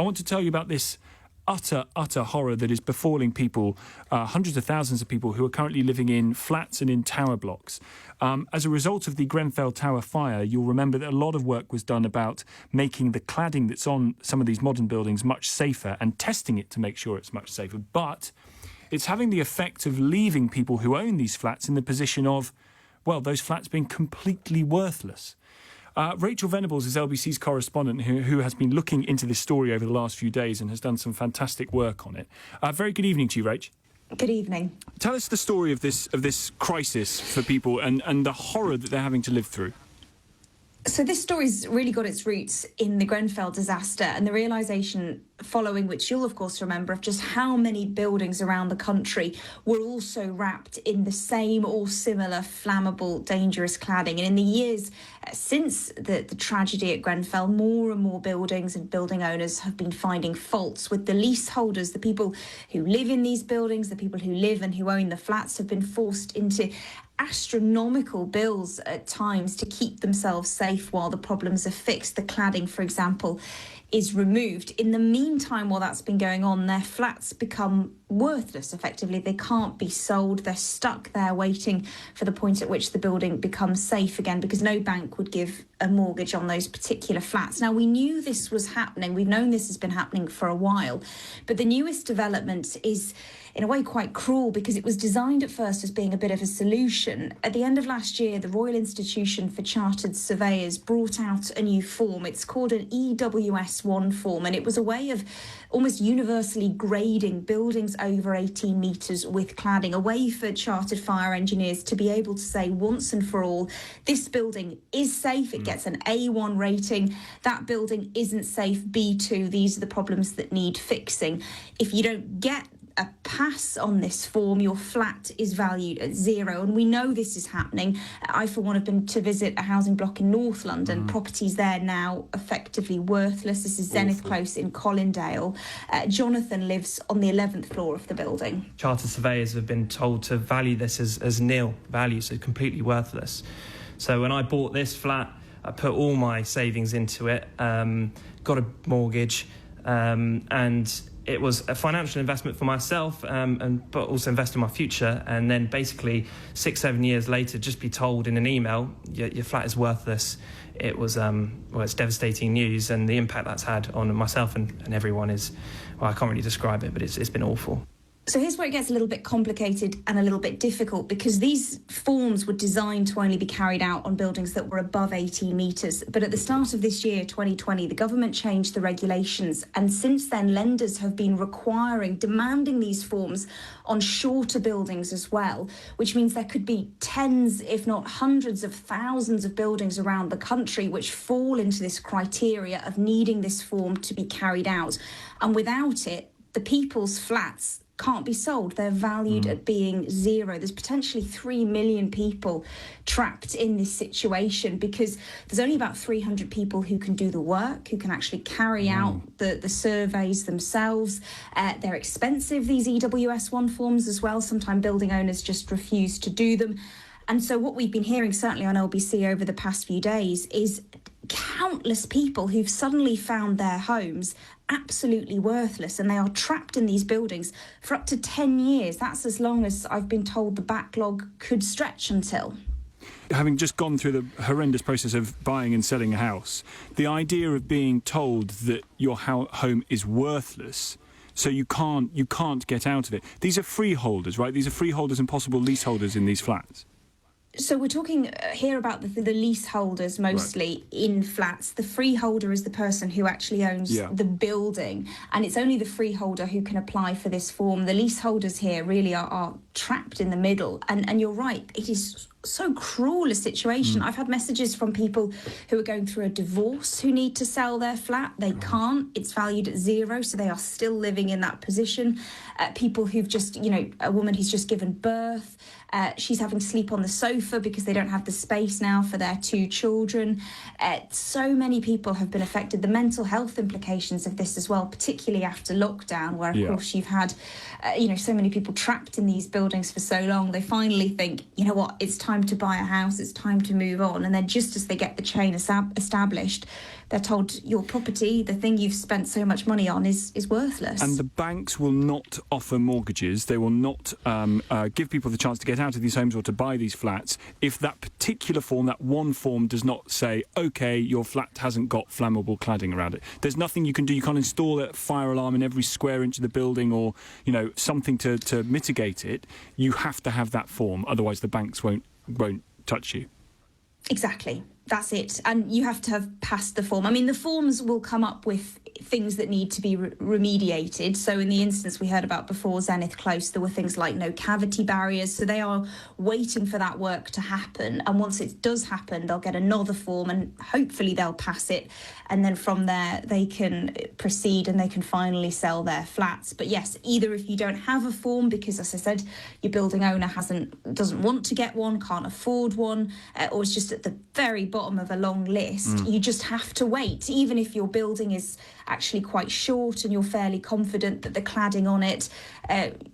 I want to tell you about this utter horror that is befalling people, hundreds of thousands of people who are currently living in flats and in tower blocks. As a result of the Grenfell Tower fire, you'll remember that a lot of work was done about making the cladding that's on some of these modern buildings much safer and testing it to make sure it's much safer. But it's having the effect of leaving people who own these flats in the position of, well, those flats being completely worthless. Rachael Venables is LBC's correspondent who has been looking into this story over the last few days and has done some fantastic work on it. Very good evening to you, Rach. Good evening. Tell us the story of this crisis for people and the horror that they're having to live through. So this story's really got its roots in the Grenfell disaster and the realisation following which you'll of course remember of just how many buildings around the country were also wrapped in the same or similar flammable, dangerous cladding. And in the years since the tragedy at Grenfell, more and more buildings and building owners have been finding faults with the leaseholders. The people who live in these buildings, the people who live and who own the flats have been forced into astronomical bills at times to keep themselves safe while the problems are fixed. The cladding, for example, is removed. In the meantime, while that's been going on, their flats become worthless, effectively. They can't be sold. They're stuck there waiting for the point at which the building becomes safe again, because no bank would give a mortgage on those particular flats. Now, we knew this was happening. We've known this has been happening for a while. But the newest development is, in a way, quite cruel, because it was designed at first as being a bit of a solution. At the end of last year, the Royal Institution for Chartered Surveyors brought out a new form. It's called an EWS1 form, and it was a way of almost universally grading buildings over 18 metres with cladding, a way for chartered fire engineers to be able to say once and for all, this building is safe, it gets an A1 rating, that building isn't safe, B2, these are the problems that need fixing. If you don't get a pass on this form, your flat is valued at zero. And we know this is happening. I, for one, have been to visit a housing block in North London. Properties there now effectively worthless. This is Zenith Close in Colindale. Jonathan lives on the 11th floor of the building. Chartered surveyors have been told to value this as nil value, so completely worthless. So when I bought this flat, I put all my savings into it, got a mortgage, and it was a financial investment for myself, but also invest in my future. And then basically 6-7 years later, just be told in an email, your flat is worthless. It was, it's devastating news, and the impact that's had on myself and everyone is, well, I can't really describe it, but it's been awful. So here's where it gets a little bit complicated and a little bit difficult, because these forms were designed to only be carried out on buildings that were above 18 metres. But at the start of this year, 2020, the government changed the regulations. And since then, lenders have been demanding these forms on shorter buildings as well, which means there could be tens, if not hundreds of thousands of buildings around the country which fall into this criteria of needing this form to be carried out. And without it, the people's flats can't be sold. They're valued at being zero. There's potentially 3 million people trapped in this situation, because there's only about 300 people who can do the work, who can actually carry out the surveys themselves. They're expensive, these EWS1 forms as well. Sometimes building owners just refuse to do them. And so what we've been hearing, certainly on LBC over the past few days, is countless people who've suddenly found their homes absolutely worthless, and they are trapped in these buildings for up to 10 years. That's as long as I've been told the backlog could stretch until. Having just gone through the horrendous process of buying and selling a house, the idea of being told that your home is worthless, so you can't get out of it. These are freeholders, right? These are freeholders and possible leaseholders in these flats. So we're talking here about the leaseholders mostly in flats. The freeholder is the person who actually owns the building, and it's only the freeholder who can apply for this form. The leaseholders here really are trapped in the middle. And you're right, it is so cruel a situation. I've had messages from people who are going through a divorce who need to sell their flat. They can't. It's valued at zero, so they are still living in that position. People who've just, a woman who's just given birth, she's having to sleep on the sofa because they don't have the space now for their 2 children. So many people have been affected. The mental health implications of this as well, particularly after lockdown, where, of course, you've had, so many people trapped in these buildings for so long. They finally think, you know what, it's time to buy a house, it's time to move on. And then just as they get the chain established, they're told your property, the thing you've spent so much money on, is worthless. And the banks will not offer mortgages. They will not give people the chance to get out of these homes or to buy these flats if that particular form, that one form, does not say, OK, your flat hasn't got flammable cladding around it. There's nothing you can do. You can't install a fire alarm in every square inch of the building or, something to mitigate it. You have to have that form. Otherwise, the banks won't touch you. Exactly. That's it. And you have to have passed the form. I mean, the forms will come up with things that need to be remediated. So in the instance we heard about before, Zenith Close, there were things like no cavity barriers. So they are waiting for that work to happen. And once it does happen, they'll get another form and hopefully they'll pass it. And then from there, they can proceed and they can finally sell their flats. But yes, either if you don't have a form, because as I said, your building owner doesn't want to get one, can't afford one, or it's just at the very bottom of a long list, you just have to wait. Even if your building is actually quite short and you're fairly confident that the cladding on it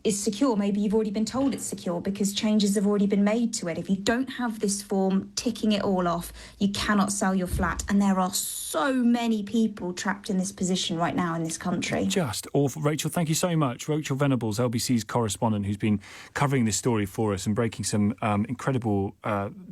is secure, maybe you've already been told it's secure because changes have already been made to it. If you don't have this form ticking it all off, you cannot sell your flat. And there are so many people trapped in this position right now in this country. Just awful. Rachel, thank you so much. Rachel Venables, LBC's correspondent, who's been covering this story for us and breaking some incredible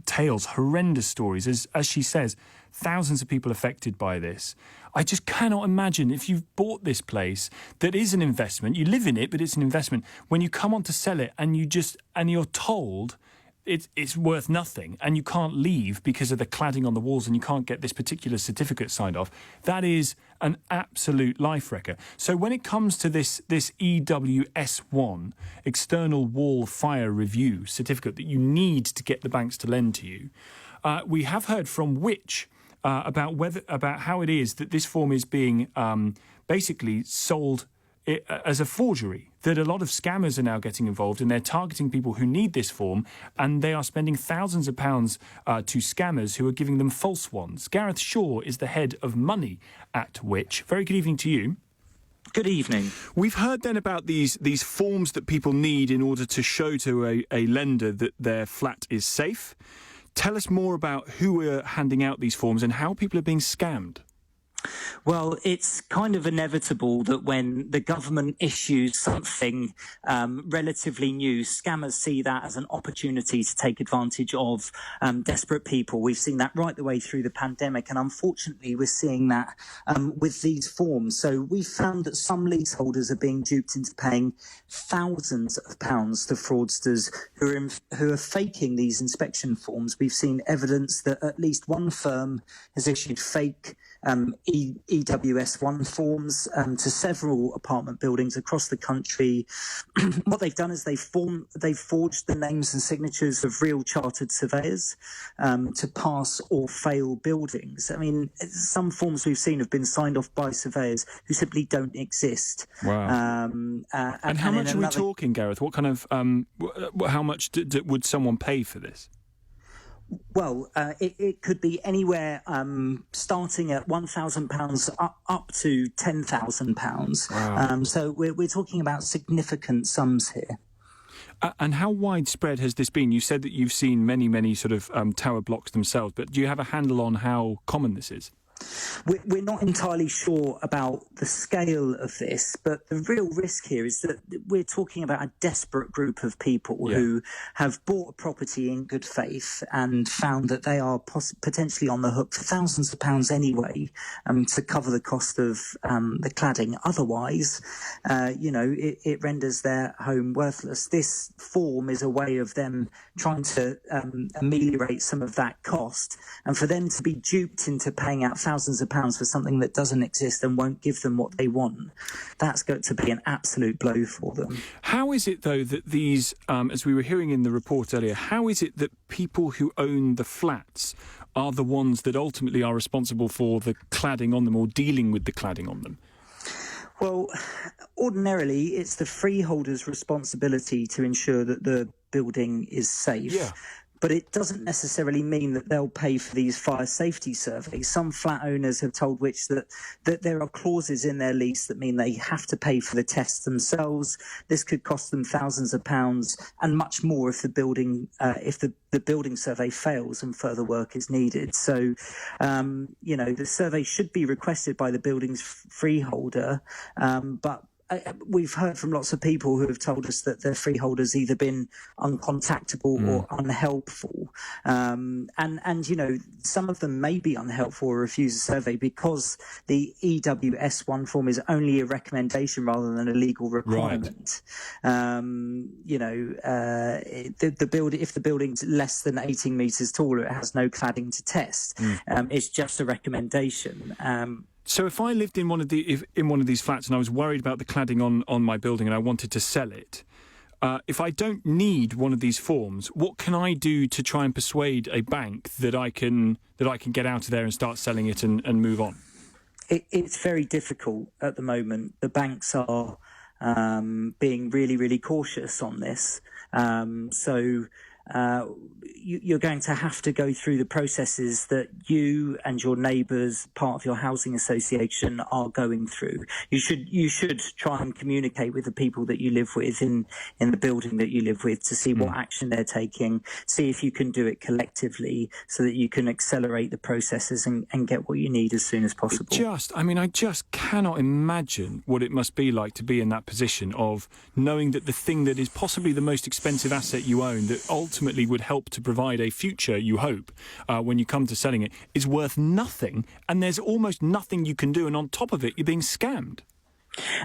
tales, horrendous stories. As she says, thousands of people affected by this. I just cannot imagine, if you've bought this place that is an investment, you live in it, but it's an investment, when you come on to sell it and you're told it's worth nothing and you can't leave because of the cladding on the walls and you can't get this particular certificate signed off, that is an absolute life wrecker. So when it comes to this EWS1, External Wall Fire Review certificate that you need to get the banks to lend to you, we have heard from Which about how it is that this form is being basically sold as a forgery, that a lot of scammers are now getting involved and they're targeting people who need this form and they are spending thousands of pounds to scammers who are giving them false ones. Gareth Shaw is the head of money at Which. Very good evening to you. Good evening. We've heard then about these forms that people need in order to show to a lender that their flat is safe. Tell us more about who are handing out these forms and how people are being scammed. Well, it's kind of inevitable that when the government issues something relatively new, scammers see that as an opportunity to take advantage of desperate people. We've seen that right the way through the pandemic, and unfortunately we're seeing that with these forms. So we've found that some leaseholders are being duped into paying thousands of pounds to fraudsters who are faking these inspection forms. We've seen evidence that at least one firm has issued fake EWS1 forms to several apartment buildings across the country. What they've done is they've forged the names and signatures of real chartered surveyors to pass or fail buildings. I mean, some forms we've seen have been signed off by surveyors who simply don't exist. Wow. And how much are we talking, Gareth? What kind of how much would someone pay for this? Well, it could be anywhere starting at £1,000 up to £10,000. Wow. So we're talking about significant sums here. And how widespread has this been? You said that you've seen many sort of tower blocks themselves, but do you have a handle on how common this is? We're not entirely sure about the scale of this, but the real risk here is that we're talking about a desperate group of people who have bought a property in good faith and found that they are potentially on the hook for thousands of pounds anyway to cover the cost of the cladding. Otherwise, it renders their home worthless. This form is a way of them trying to ameliorate some of that cost, and for them to be duped into paying out thousands of pounds for something that doesn't exist and won't give them what they want, that's got to be an absolute blow for them. How is it, though, that these, as we were hearing in the report earlier, how is it that people who own the flats are the ones that ultimately are responsible for the cladding on them or dealing with the cladding on them? Well, ordinarily, it's the freeholder's responsibility to ensure that the building is safe. Yeah. but it doesn't necessarily mean that they'll pay for these fire safety surveys. Some flat owners have told Which that there are clauses in their lease that mean they have to pay for the tests themselves. This could cost them thousands of pounds and much more if the building survey fails and further work is needed. So, the survey should be requested by the building's freeholder, but we've heard from lots of people who have told us that their freeholder's either been uncontactable or unhelpful. And some of them may be unhelpful or refuse a survey because the EWS1 form is only a recommendation rather than a legal requirement. Right. If the building's less than 18 metres tall, it has no cladding to test. It's just a recommendation. So if I lived in one of these flats and I was worried about the cladding on my building and I wanted to sell it, if I don't need one of these forms, what can I do to try and persuade a bank that I can get out of there and start selling it and move on? It's very difficult at the moment. The banks are being really, really cautious on this. You're going to have to go through the processes that you and your neighbours, part of your housing association, are going through. You should try and communicate with the people that you live with in the building that you live with to see what action they're taking, see if you can do it collectively so that you can accelerate the processes and get what you need as soon as possible. I just cannot imagine what it must be like to be in that position of knowing that the thing that is possibly the most expensive asset you own, that ultimately would help to provide a future, you hope, when you come to selling it, is worth nothing, and there's almost nothing you can do, and on top of it, you're being scammed.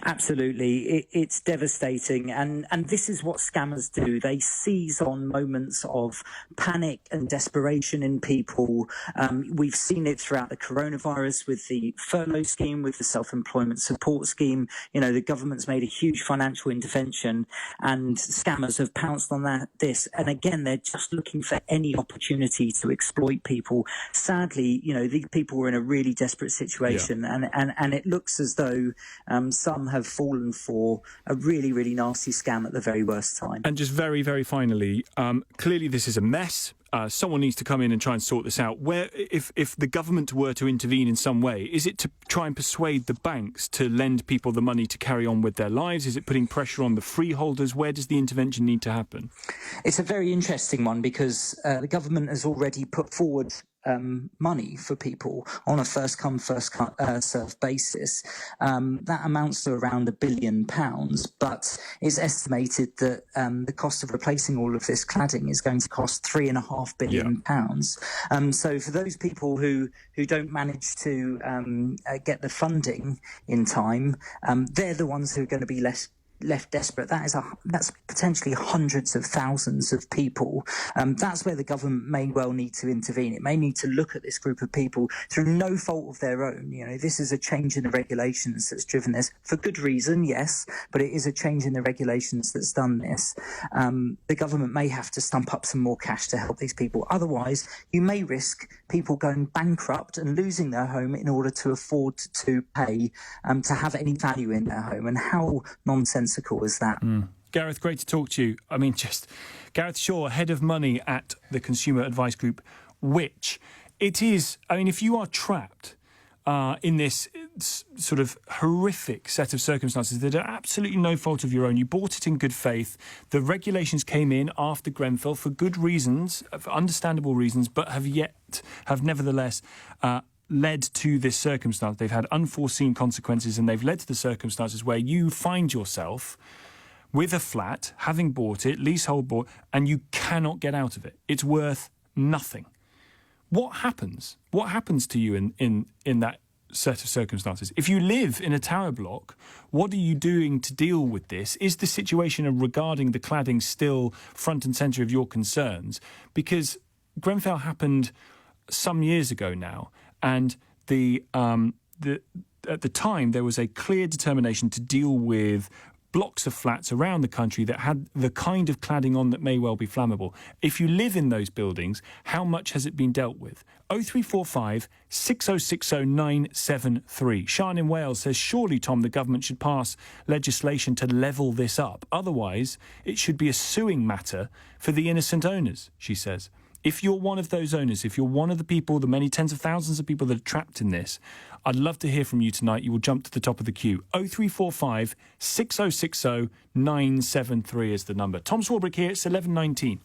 Absolutely. It's devastating. And this is what scammers do. They seize on moments of panic and desperation in people. We've seen it throughout the coronavirus with the furlough scheme, with the self-employment support scheme. The government's made a huge financial intervention and scammers have pounced on this. And again, they're just looking for any opportunity to exploit people. Sadly, these people were in a really desperate situation and it looks as though some have fallen for a really, really nasty scam at the very worst time. And just very, very finally, clearly this is a mess. Someone needs to come in and try and sort this out. If the government were to intervene in some way, is it to try and persuade the banks to lend people the money to carry on with their lives? Is it putting pressure on the freeholders? Where does the intervention need to happen? It's a very interesting one because the government has already put forward money for people on a first-come, first-served basis. That amounts to around £1 billion, but it's estimated that the cost of replacing all of this cladding is going to cost £3.5 billion. So for those people who don't manage to get the funding in time, they're the ones who are going to be left desperate. That's potentially hundreds of thousands of people. That's where the government may well need to intervene. It may need to look at this group of people through no fault of their own. This is a change in the regulations that's driven this for good reason, yes, but it is a change in the regulations that's done this. The government may have to stump up some more cash to help these people. Otherwise, you may risk people going bankrupt and losing their home in order to afford to pay to have any value in their home. And how nonsensical is that? Gareth, great to talk to you. Gareth Shaw, head of money at the consumer advice group Which. It is, if you are trapped in this sort of horrific set of circumstances that are absolutely no fault of your own, you bought it in good faith, the regulations came in after Grenfell for good reasons, for understandable reasons, but have nevertheless led to this circumstance. They've had unforeseen consequences and they've led to the circumstances where you find yourself with a flat, having bought it, leasehold bought, and you cannot get out of it. It's worth nothing. What happens? What happens to you in that set of circumstances? If you live in a tower block, what are you doing to deal with this? Is the situation regarding the cladding still front and centre of your concerns? Because Grenfell happened some years ago now, and at the time there was a clear determination to deal with blocks of flats around the country that had the kind of cladding on that may well be flammable. If you live in those buildings, how much has it been dealt with? 0345 6060 973. Sian in Wales says, surely, Tom, the government should pass legislation to level this up. Otherwise, it should be a suing matter for the innocent owners, she says. If you're one of those owners, if you're one of the people, the many tens of thousands of people that are trapped in this, I'd love to hear from you tonight. You will jump to the top of the queue. 0345 6060 973 is the number. Tom Swarbrick here. It's 11:19.